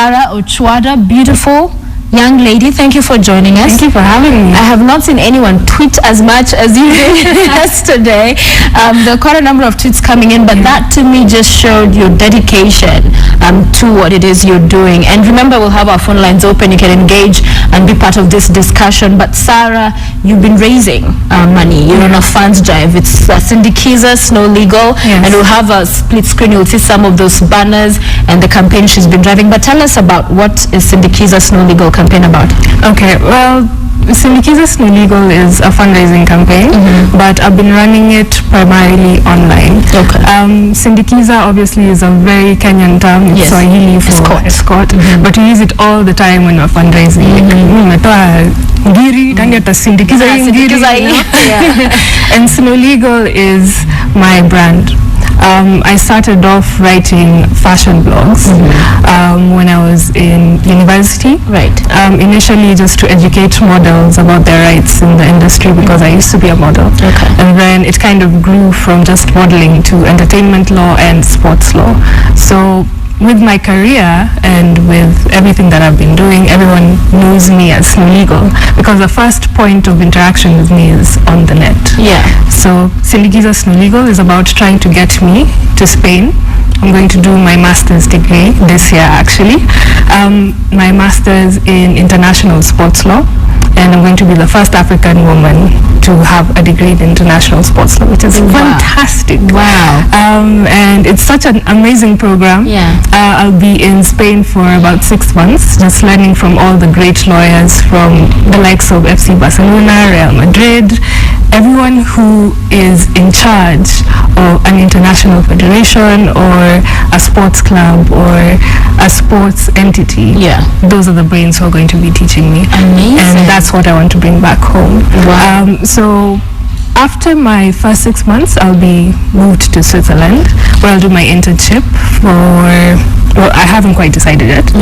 Sarah Ochwada, beautiful young lady. Thank you for joining us. Thank you for having me. I have not seen anyone tweet as much as you did yesterday. There are quite a number of tweets coming in, but that to me just showed your dedication to what it is you're doing. And remember, we'll have our phone lines open. You can engage and be part of this discussion. But Sarah, you've been raising money. You're on a funds drive. It's Sindikiza, SnoLegal, and we'll have a split screen. You'll see some of those banners and the campaign she's been driving. But tell us about what is Sindikiza SnoLegal campaign about? Okay, well, Sindikiza SnoLegal is a fundraising campaign, but I've been running it primarily online. Okay. Sindikiza obviously is a very Kenyan term. It's Swahili for escort, but we use it all the time when we're fundraising. And SnoLegal is my brand. I started off writing fashion blogs when I was in university. Right. Initially just to educate models about their rights in the industry, because I used to be a model. Okay. And then it kind of grew from just modeling to entertainment law and sports law. So with my career and with everything that I've been doing, everyone knows me as SnoLegal, because the first point of interaction with me is on the net. Yeah. So Sindikiza SnoLegal is about trying to get me to Spain. I'm going to do my master's degree this year, actually. My master's in international sports law, and I'm going to be the first African woman to have a degree in international sports law, which is fantastic. Wow. And it's such an amazing program. Yeah. I'll be in Spain for about 6 months, just learning from all the great lawyers from the likes of FC Barcelona, Real Madrid, everyone who is in charge of an international federation or a sports club or a sports entity. Yeah. Those are the brains who are going to be teaching me. Amazing. And that's what I want to bring back home. Wow. So after my first 6 months, I'll be moved to Switzerland, where I'll do my internship for, well, I haven't quite decided yet,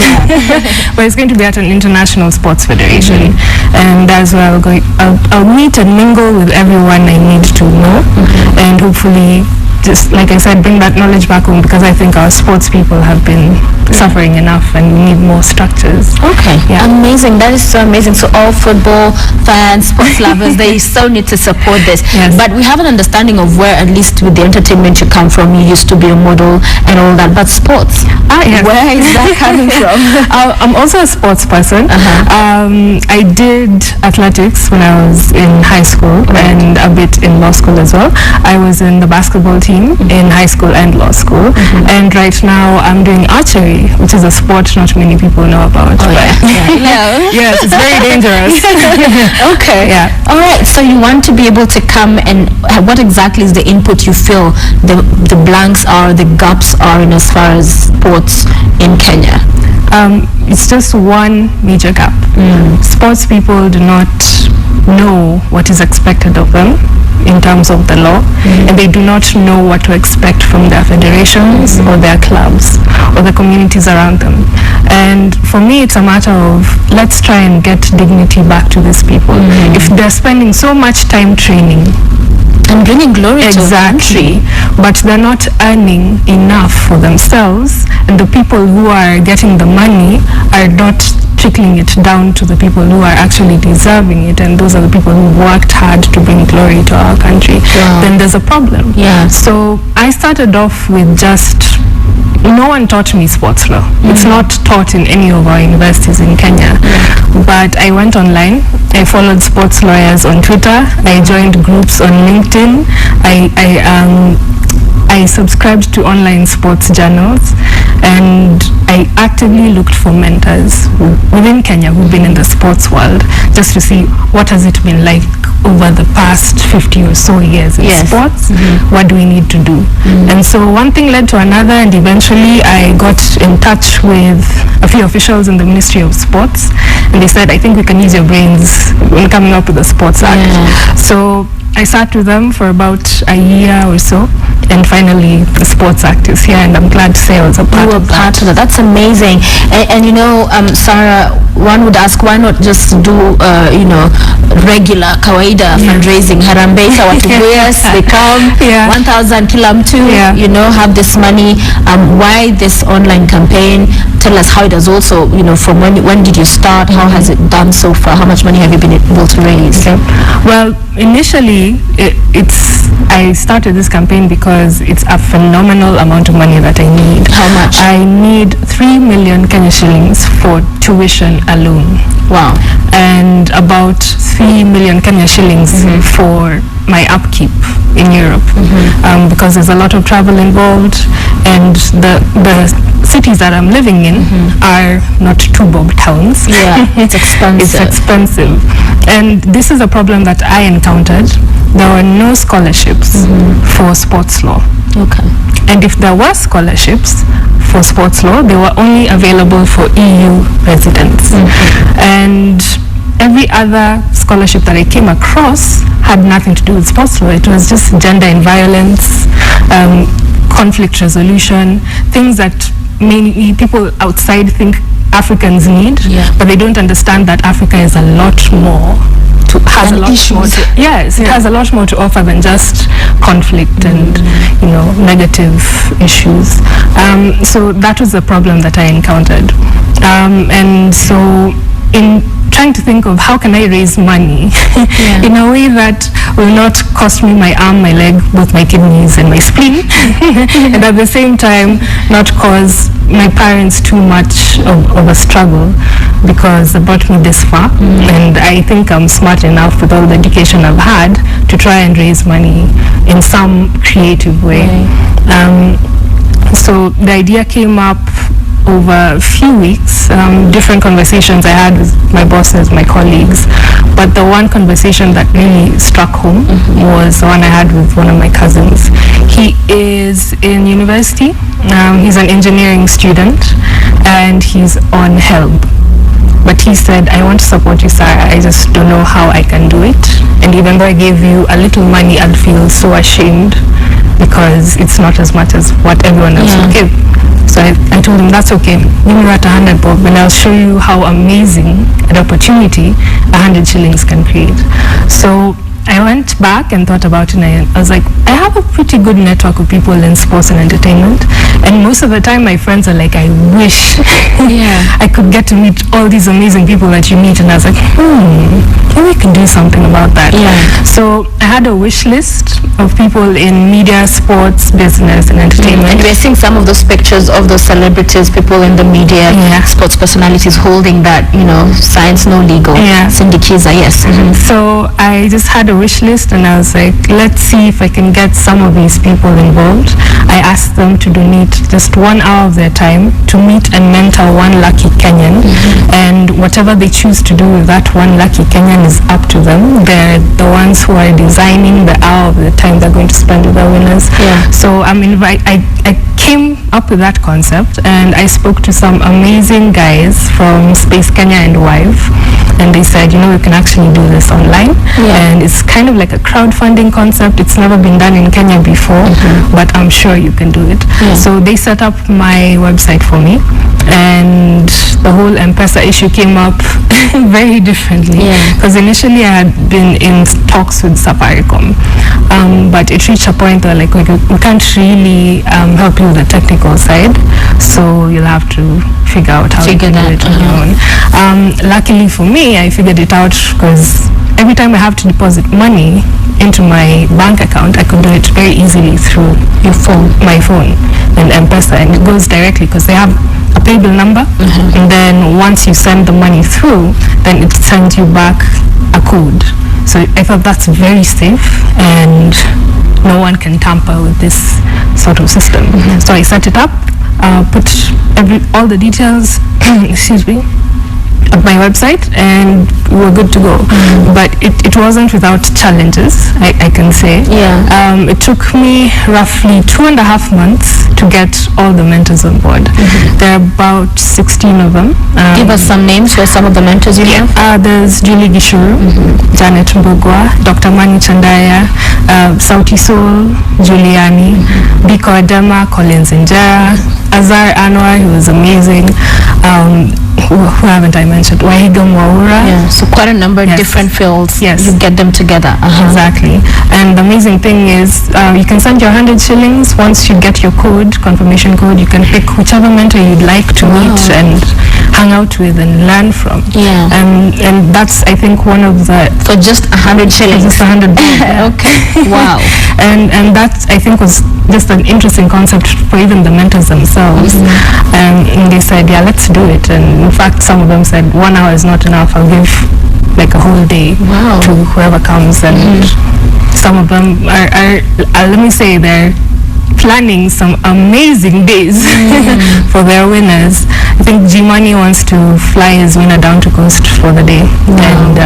but it's going to be at an international sports federation, and that's where I'll meet and mingle with everyone I need to know, and hopefully, just like I said, bring that knowledge back home, because I think our sports people have been suffering enough and we need more structures. Okay. Yeah. Amazing. That is so amazing. So all football fans, sports lovers, they so need to support this. Yes. But we have an understanding of where, at least with the entertainment you come from, you used to be a model and all that. But sports, yes. Where is that coming from? I'm also a sports person. I did athletics when I was in high school and a bit in law school as well. I was in the basketball team in high school and law school, and right now I'm doing archery, which is a sport not many people know about. Yes, it's very dangerous. Okay. Yeah. All right. So you want to be able to come, and what exactly is the input you feel the blanks are, the gaps are in as far as sports in Kenya? It's just one major gap. Sports people do not know what is expected of them in terms of the law, and they do not know what to expect from their federations or their clubs or the communities around them. And for me, it's a matter of, let's try and get dignity back to these people. If they're spending so much time training and bringing glory to the country, but they're not earning enough for themselves, and the people who are getting the money are not trickling it down to the people who are actually deserving it, and those are the people who worked hard to bring glory to our country, then there's a problem. Yeah. So I started off with just, no one taught me sports law. It's not taught in any of our universities in Kenya. But I went online. I followed sports lawyers on Twitter. I joined groups on LinkedIn. I subscribed to online sports journals, and I actively looked for mentors within Kenya who've been in the sports world, just to see what has it been like over the past 50 or so years in sports. What do we need to do? And so one thing led to another, and eventually I got in touch with a few officials in the Ministry of Sports, and they said, I think we can use your brains when coming up with the Sports Act. So I sat with them for about a year or so, and finally the Sports Act is here, and I'm glad to say I was a part of that. That's amazing. And you know, Sarah, one would ask, why not just do regular kawaida fundraising, harambee watu boyas, they come 1,000 kila mtu, have this money. Why this online campaign? Tell us how it has also, from when did you start? How has it done so far? How much money have you been able to raise? Okay. Well, initially, I started this campaign because it's a phenomenal amount of money that I need. How much? I need 3 million Kenya shillings for tuition alone. Wow. And about 3 million Kenya shillings for my upkeep in Europe, because there's a lot of travel involved, and the cities that I'm living in are not two bob towns. Yeah, it's expensive. It's expensive. And this is a problem that I encountered. There were no scholarships for sports law. Okay. And if there were scholarships for sports law, they were only available for EU residents. And every other scholarship that I came across had nothing to do with sports law. It was just gender and violence, conflict resolution, things that many people outside think Africans need, but they don't understand that Africa is a lot more. Has a lot more to, it has a lot more to offer than just conflict and negative issues. So that was the problem that I encountered, and so in trying to think of how can I raise money in a way that will not cost me my arm, my leg, both my kidneys and my spleen, and at the same time not cause my parents too much of a struggle, because they brought me this far, and I think I'm smart enough with all the education I've had to try and raise money in some creative way. So the idea came up over a few weeks, different conversations I had with my bosses, my colleagues, but the one conversation that really struck home was the one I had with one of my cousins. He is in university, he's an engineering student, and he's on HELB. But he said, I want to support you, Sarah, I just don't know how I can do it. And even though I gave you a little money, I'd feel so ashamed because it's not as much as what everyone else would give. So I told him, that's okay, give me that 100 bob and I'll show you how amazing an opportunity 100 shillings can create. So I went back and thought about it, and I was like, I have a pretty good network of people in sports and entertainment, and most of the time my friends are like, I wish I could get to meet all these amazing people that you meet, and I was like, maybe we can do something about that. So I had a wish list of people in media, sports, business and entertainment. And we're seeing some of those pictures of those celebrities, people in the media, sports personalities holding that, sign SnoLegal, Sindikiza, So I just had a wish list, and I was like, let's see if I can get some of these people involved. I asked them to donate just 1 hour of their time to meet and mentor one lucky Kenyan, and whatever they choose to do with that one lucky Kenyan is up to them. They're the ones who are designing the hour of the time they're going to spend with the winners. So I came up with that concept, and I spoke to some amazing guys from Space Kenya and Wife, and they said, we can actually do this online, and it's kind of like a crowdfunding concept. It's never been done in Kenya before, but I'm sure you can do it. So they set up my website for me, and the whole M-Pesa issue came up very differently, because initially I had been in talks with Safaricom, but it reached a point where like we can't really help you with the technical side, so you'll have to figure out how to do it on your own. Luckily for me, I figured it out, because every time I have to deposit money into my bank account, I could do it very easily through my phone and M-Pesa, and it goes directly because they have a paybill number, and then once you send the money through, then it sends you back a code. So I thought that's very safe, and no one can tamper with this sort of system. So I set it up, put all the details of my website, and we were good to go. But it wasn't without challenges, I can say. It took me roughly 2.5 months to get all the mentors on board. There are about 16 of them. Give us some names for some of the mentors you have. There's Julie Gishuru, Janet Mbugwa, Dr. Mani Chandaya, Sauti Soul, Juliani, Biko Adema, Collins Injera, Azar Anwar, who was amazing. who haven't I mentioned? Wahiga Mwaura. Yeah, so quite a number of different fields. Yes. You get them together. Exactly. And the amazing thing is you can send your 100 shillings. Once you get your code, confirmation code, you can pick whichever mentor you'd like to meet and hang out with and learn from. Yeah. And that's, I think, one of the... For just 100 shillings? Just 100 Okay. Wow. And that, I think, was just an interesting concept for even the mentors themselves. And they said, yeah, let's do it. And in fact, some of them said 1 hour is not enough. I'll give like a whole day to whoever comes. And some of them are let me say, they're planning some amazing days for their winners. I think G-Money wants to fly his winner down to Coast for the day. And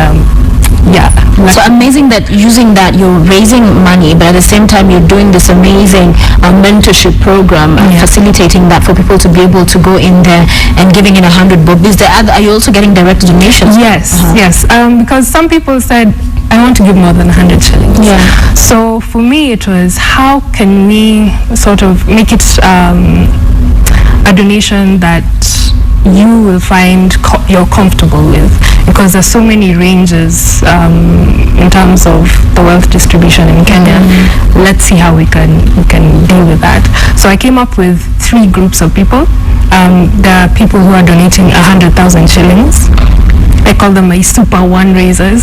so amazing that using that you're raising money, but at the same time you're doing this amazing mentorship program and facilitating that for people to be able to go in there and giving in 100 bob. Are you also getting direct donations? Yes, yes. Because some people said, I want to give more than 100 shillings. Yeah. So for me it was, how can we sort of make it a donation that you will find you're comfortable with, because there's so many ranges in terms of the wealth distribution in Kenya. Let's see how we can deal with that. So I came up with 3 groups of people. There are people who are donating 100,000 shillings. I call them my super one raisers.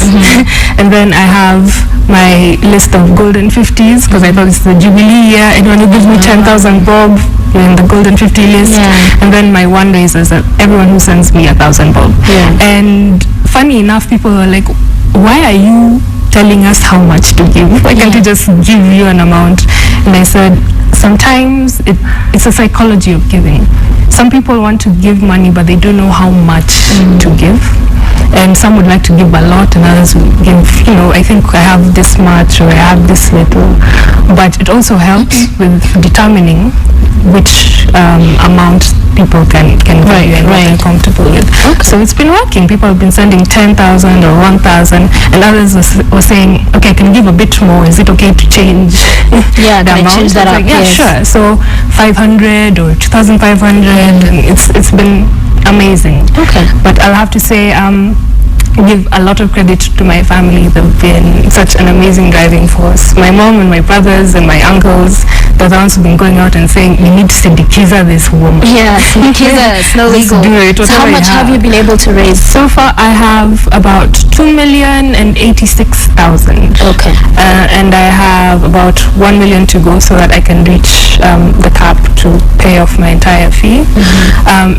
And then I have my list of golden 50s, because I thought it's the Jubilee year. Anyone who gives me 10,000 bob, you're in the golden 50 list. And then my one raisers, everyone who sends me 1,000 bob. And funny enough, people are like, why are you telling us how much to give? Why can't you just give you an amount? And I said, sometimes it's a psychology of giving. Some people want to give money, but they don't know how much to give. And some would like to give a lot, and others would give, I think I have this much or I have this little. But it also helps with determining which amount people can give you and what they're comfortable with. So it's been working. People have been sending 10,000 or 1,000, and others were saying, okay, I can give a bit more. Is it okay to change the amount? Change that up? Yeah, sure. So 500 or 2,500, and it's been amazing. But I'll have to say, give a lot of credit to my family. They've been such an amazing driving force. My mom and my brothers and my uncles, they're the ones who've been going out and saying, we need to Sindikiza this woman. Yeah, Sindikiza, SnoLegal. Do it, so how much have you been able to raise? So far I have about 2,086,000. And I have about 1 million to go, so that I can reach the cap to pay off my entire fee.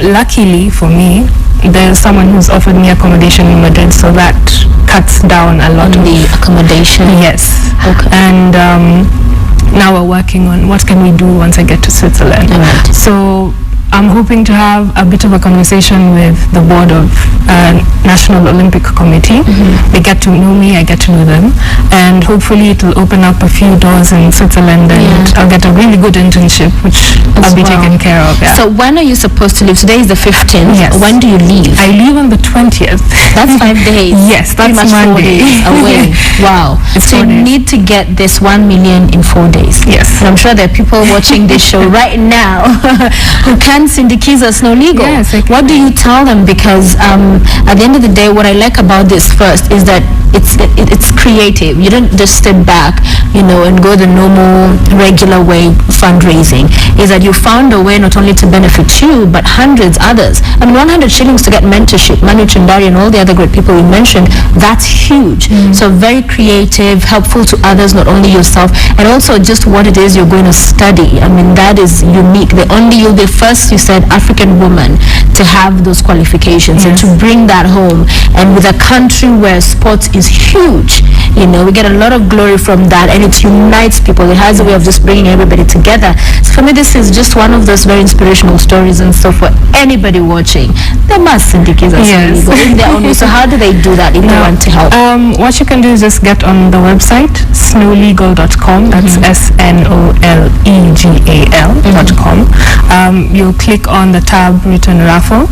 Luckily for me, there's someone who's offered me accommodation in Madrid, so that cuts down a lot of the accommodation. Yes. And now we're working on what can we do once I get to Switzerland. So I'm hoping to have a bit of a conversation with the board of National Olympic Committee. They get to know me, I get to know them, and hopefully it will open up a few doors in Switzerland, and I'll get a really good internship, which I'll be taken care of. So when are you supposed to leave? Today is the 15th. Yes. When do you leave? I leave on the 20th. That's 5 days. Yes, that's pretty much Monday. 4 days away. Wow. So you need to get this 1 million in 4 days. Yes. And I'm sure there are people watching this show right now who can Sindikiza SnoLegal. Yes, what do you tell them? Because at the end of the day, what I like about this first is that it's creative. You don't just step back, and go the normal, regular way fundraising. Is that you found a way not only to benefit you, but hundreds others. 100 shillings to get mentorship, Manu Chundari and all the other great people we mentioned, that's huge. So very creative, helpful to others, not only yourself, and also just what it is you're going to study. That is unique. You'll be first, you said, African woman to have those qualifications and to bring that home. And with a country where sports is huge, we get a lot of glory from that, and it unites people. It has a way of just bringing everybody together. So for me, this is just one of those very inspirational stories. And so for anybody watching, they must Sindikiza SnoLegal in their own way. So how do they do that if they want to help? What you can do is just get on the website, SnoLegal.com. That's SNOLEGAL.com. You'll click on the tab written raffle,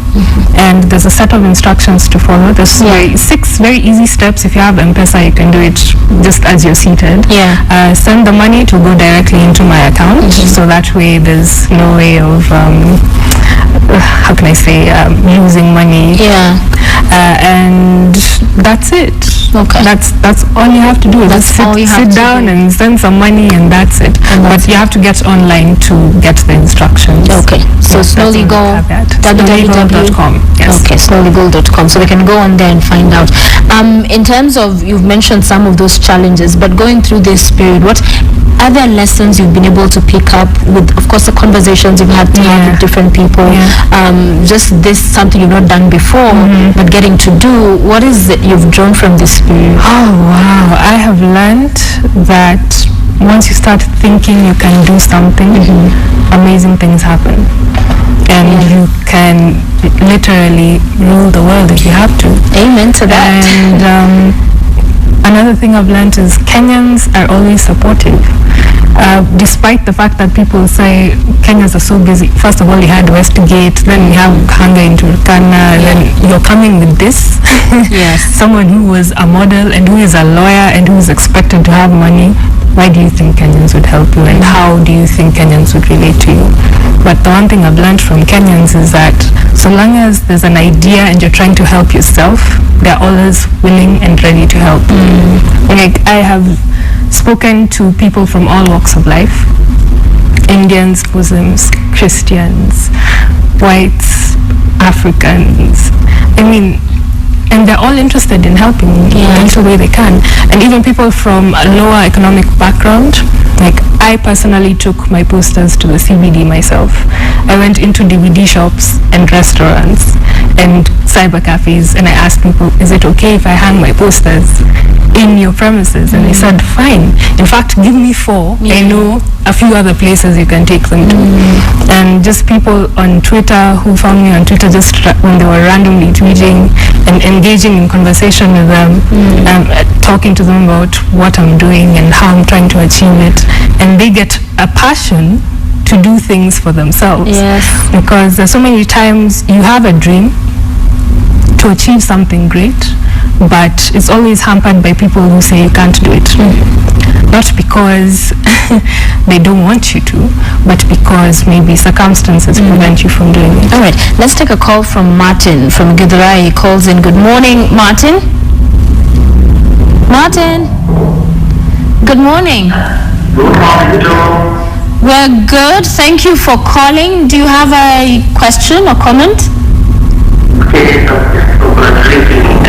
and there's a set of instructions to follow. There's 6 very easy steps. If you have M-Pesa, you can do it just as you're seated. Send the money to go directly into my account, so that way there's no way of how can I say, losing money Yeah. And that's it. Okay. That's all you have to do. That's all you have to sit down do. and send some money, and that's it. But you have to get online to get the instructions. Okay. So SnoLegal, SnoLegal.com. Yes. Okay, SnoLegal.com. So they can go on there and find out. In terms of, you've mentioned some of those challenges, but going through this period, what other lessons you've been able to pick up with, of course, the conversations you've had to have with different people, just this something you've not done before, but getting to do, what is it you've drawn from this period? Oh, wow. I have learned that once you start thinking you can do something, amazing things happen. And you can literally rule the world if you have to. Amen to that. And another thing I've learned is Kenyans are always supportive. Despite the fact that people say Kenyans are so busy. First of all, you had Westgate, then you have hunger in Turkana, then you're coming with this. Yes. Someone who was a model and who is a lawyer and who is expected to have money. Why do you think Kenyans would help you, and how do you think Kenyans would relate to you? But the one thing I've learned from Kenyans is that so long as there's an idea and you're trying to help yourself, they're always willing and ready to help. Like, I have spoken to people from all walks of life: Indians, Muslims, Christians, whites, Africans. I mean, and they're all interested in helping in any way they can. And even people from a lower economic background, like I personally took my posters to the CBD myself. I went into DVD shops and restaurants and cyber cafes, and I asked people, is it okay if I hang my posters in your premises? And they said, fine. In fact, give me 4. I know a few other places you can take them to. And just people on Twitter who found me on Twitter just when they were randomly tweeting and engaging in conversation with them, talking to them about what I'm doing and how I'm trying to achieve it. And they get a passion to do things for themselves. Yes. Because there's so many times you have a dream to achieve something great, but it's always hampered by people who say you can't do it. Not because they don't want you to, but because maybe circumstances prevent you from doing it. All right, let's take a call from Martin from Githurai. He calls in. Good morning, Martin. Martin. Good morning. Good morning, Joe. We're good. Thank you for calling. Do you have a question or comment? Okay, congratulating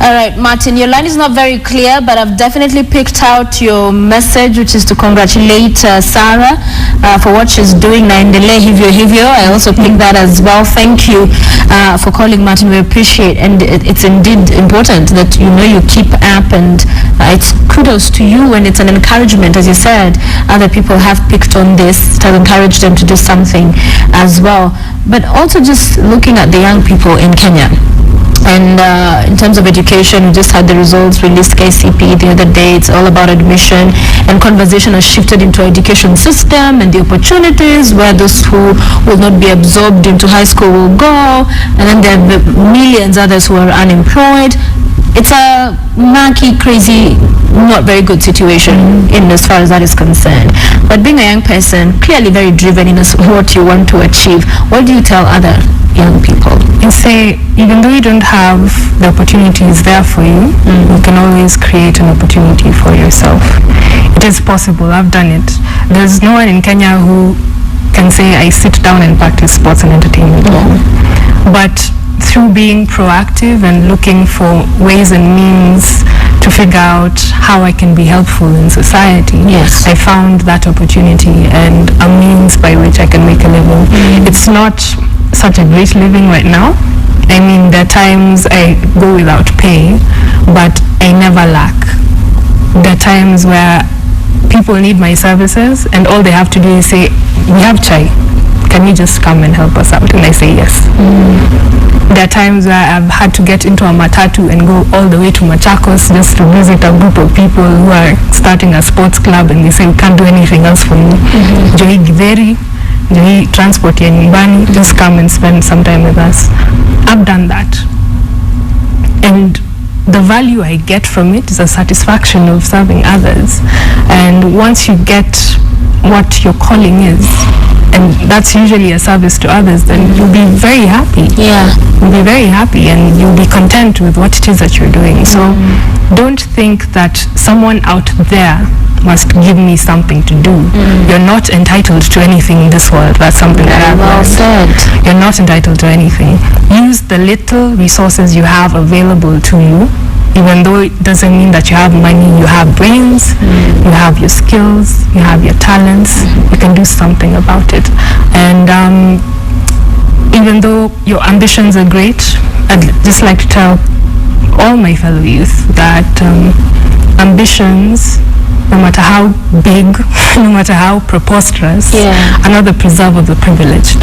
All right, Martin, your line is not very clear, but I've definitely picked out your message, which is to congratulate Sarah for what she's doing. I also picked that as well. Thank you for calling, Martin. We appreciate, and it's indeed important that you keep up, and it's kudos to you, and it's an encouragement. As you said, other people have picked on this to encourage them to do something as well. But also just looking at the young people in Kenya. And in terms of education, we just had the results released, KCP, the other day. It's all about admission, and conversation has shifted into education system and the opportunities where those who will not be absorbed into high school will go, and then there are millions others who are unemployed. It's a murky, crazy, not very good situation in as far as that is concerned. But being a young person, clearly very driven in what you want to achieve, what do you tell other young people? You say, even though you don't have the opportunities there for you, you can always create an opportunity for yourself. It is possible. I've done it. There's no one in Kenya who can say, I sit down and practice sports and entertainment law. But through being proactive and looking for ways and means to figure out how I can be helpful in society, yes, I found that opportunity and a means by which I can make a living. It's not such a great living right now. I mean, there are times I go without pay, but I never lack. There are times where people need my services and all they have to do is say, we have chai, can you just come and help us out? And I say yes. There are times where I've had to get into a matatu and go all the way to Machakos just to visit a group of people who are starting a sports club, and they say, we can't do anything else for you. Joey Githeri, Joey transport ya nyumbani, just come and spend some time with us. I've done that. And the value I get from it is a satisfaction of serving others. And once you get what your calling is, and that's usually a service to others, then you'll be very happy. Yeah. You'll be very happy and you'll be content with what it is that you're doing. So don't think that someone out there must give me something to do. You're not entitled to anything in this world. That's something that I've Well learned. said. You're not entitled to anything. Use the little resources you have available to you. Even though it doesn't mean that you have money, you have brains, you have your skills, you have your talents, you can do something about it. And even though your ambitions are great, I'd just like to tell all my fellow youth that ambitions, no matter how big, no matter how preposterous, are not the preserve of the privileged.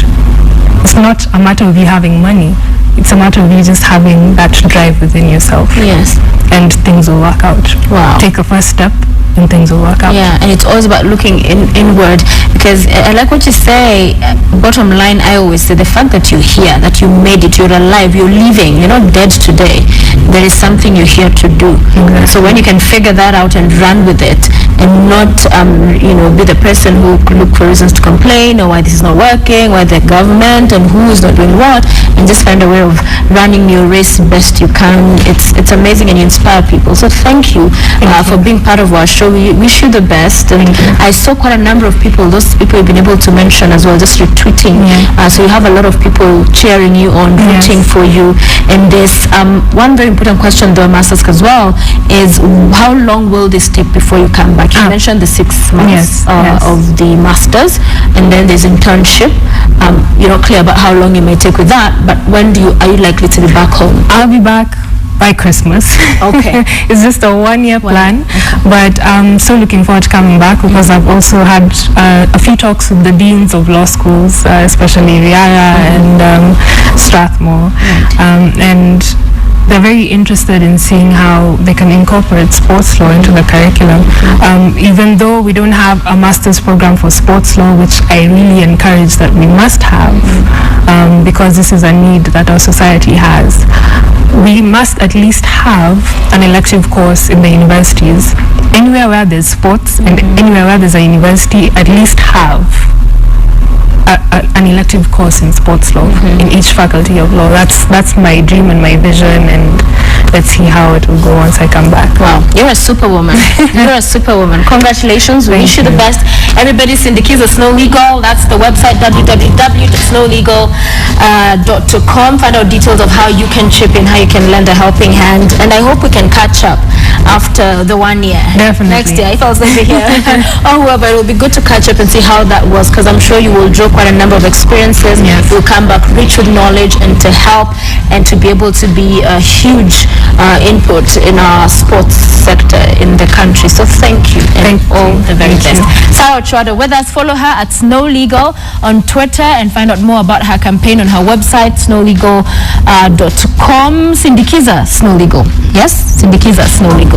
It's not a matter of you having money. It's a matter of you just having that drive within yourself. Yes. And things will work out. Wow. Take a first step and things will work out. Yeah, and it's always about looking inward, because I like what you say. Bottom line, I always say, the fact that you're here, that you made it, you're alive, you're living, you're not dead today. There is something you're here to do. So when you can figure that out and run with it, and not be the person who look for reasons to complain, or why this is not working, why the government and who is not doing what, and just find a way of running your race best you can. It's amazing, and you inspire people. So thank you for being part of our show. We wish you the best. And I saw quite a number of people, those people you've been able to mention as well, just retweeting. So you have a lot of people cheering you on, rooting for you. And there's one very important question though I must ask as well, is how long will this take before you come back? You mentioned the 6 months of the masters, and then there's internship. You're not clear about how long you may take with that, but when are you likely to be back home? I'll be back by Christmas. Okay. It's just a 1-year plan, but I'm so looking forward to coming back, because I've also had a few talks with the deans of law schools, especially Riara and Strathmore, and they're very interested in seeing how they can incorporate sports law into the curriculum. Even though we don't have a master's program for sports law, which I really encourage that we must have, because this is a need that our society has, we must at least have an elective course in the universities. Anywhere where there's sports and anywhere where there's a university, at least have an elective course in sports law in each faculty of law. That's my dream and my vision, and let's see how it will go once I come back. Wow, you're a superwoman. You're a superwoman. Congratulations. We wish you the best. Everybody, Sindikiza SnoLegal. That's the website, www.snowlegal.com. Find out details of how you can chip in, how you can lend a helping hand. And I hope we can catch up after the 1 year. Definitely. Next year, if I was over here. Or whoever, it will be good to catch up and see how that was, because I'm sure you will draw quite a number of experiences. You'll come back rich with knowledge and to help and to be able to be a huge input in our sports sector in the country. So thank you, and all the very best. Sarah Ochwada with us. Follow her at SnoLegal on Twitter and find out more about her campaign on her website, SnoLegal.com. Sindikiza SnoLegal. Yes, Sindikiza SnoLegal.